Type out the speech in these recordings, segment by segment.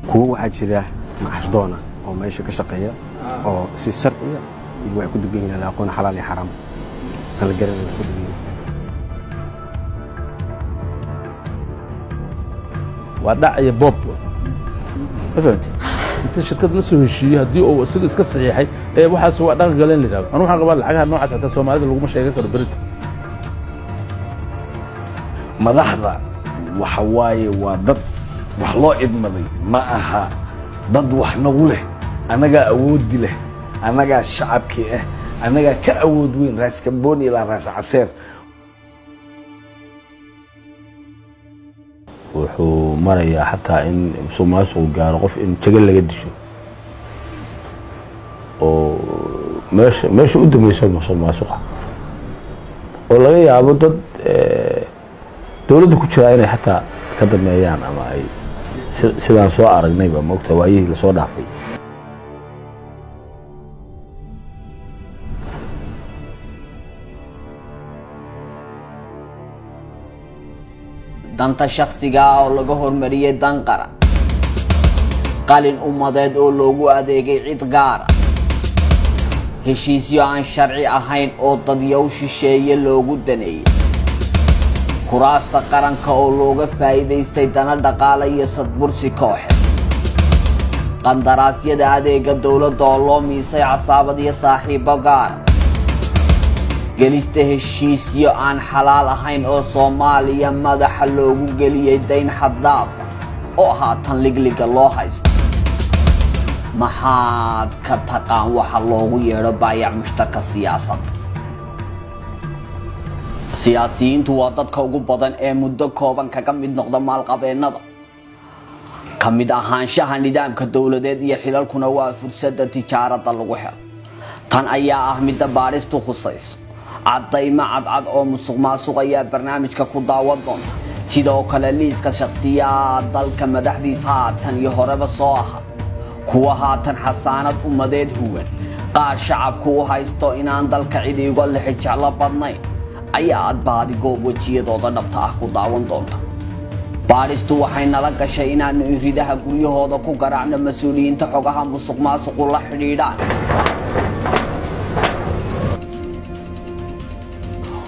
kuwa waxaa jira macaash doona oo meesha ka shaqeeya oo si sharciya iyo wax ku degan yihiin aqoon xalaal iyo xaraam kala garanay ku degan وداعي بوب فهمت انت شركه la soo heshiiyay hadii uu isaga iska saxiixay waxaas waa dhaqan galeen lidaa anu waxaan qabaa lacagaha noocaas xataa Soomaalida lagu ma sheegan karo berit madaxda waxa waaye waa dad wax loo idmaday ma aha dad wax nagu leh anaga awood leh anaga shacabkii anaga ka awood weyn raas Kambooni ilaa raas Caseer wuxuu marayaa xataa in Soomaalidu gaaro qof in jagal laga disho oo meesha u dambayso Soomaalidu oo laga yaabo dad dawladda ku jira inay xataa ka dameeyaan ama ay sidaan soo aragnayba moogta waayihii la soo dhaafay danta shakhsiga oo laga hormariyay dan qaran qalin ummadeed oo loogu adeegay cid gaar ah heshiisyo aan sharci ahayn oo dadyow shisheeye loogu daneeyay kuraasta qaranka oo looga faa'iidaystay dana dhaqaale iyo sadbursi kooxeed qandaraasyada adeega dawladda oo loo miisay casaabad iyo saaxiibo gaar gelista heshiisyo aan xalaal ahayn oo Soomaaliya madaxa loogu geliyay dayn xad dhaaf oo haatan ligliga loo haysto maxaad ka taqaan waxa loogu yeero baayac mushtarka siyaasadda siyaasiyiintu waa dadka ugu badan ee muddo kooban kaga mid noqda maalqabeennada ka mid ahaanshaha nidaamka dawladeed iyo xilalkuna waa fursadda tijaarada lagu helo tan ayaa ah midda baaristu khusayso عديما عد أو مسقما سقيا برنامج كقداوة دون sidoo kale liiska shakhsiyaad dalka madaxdiisa haatan iyo horeba soo aha kuwa haatan xasaanad ummadeed huwan qaar shacabku u haysto inaan dalka cid iga la xijaclo badnayn ayaa aad Baadi-Goob wajiyadooda dhabta ah ku daawan doonta baaristu waxay nala gashay inaan iridaha guryahooda ku garaacno mas'uuliyiinta xogaha musuqmaasuqa la xidhiidhaan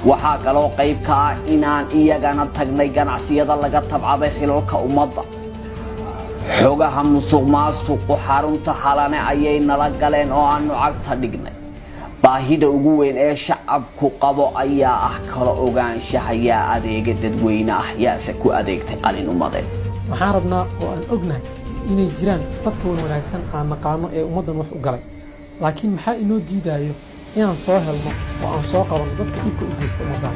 waxaa kaloo qayb ka ah inaan iyagana tagnay ganacsiyada laga tabcaday xilalka ummadda xogaha musuqmaasuqa xarunta xalane ayay nala galeen oo aanu cagta dhignay baahida ugu weyn ee shacabku qabo ayaa ah kala ogaanshaha yaa adeega dadweyne ah yaase ku adeegtay qalin ummadeed waxaan rabnaa oo aan ognahay inay jiraan dadka wanaagsan aan naqaano ee ummadan wax u galay laakiin maxaa inoo diidayo inaan soo helno oo aan soo qabanno dadka dhibka u geysta ummadda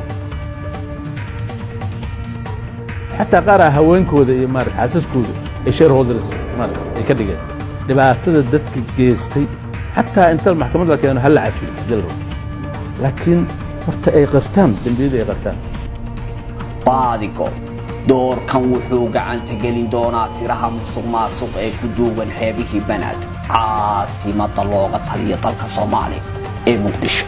حتى قارا هوينكودا iyo maar xaasaskooda ay shareholders maar ay ka dhigeen dhibaatada dadka geystay حتى inta maxkamadda keenay hal cafi jalro laakiin horta ay qirtaan dambiyada ay qirtaan Baadi-Goob doorkan wuxuu gacanta gelin doonaa siraha musuqmaasuq ee ku duuban xeebihii banaad caasimada looga taliyo dalka Soomaaliya ee Muqdisho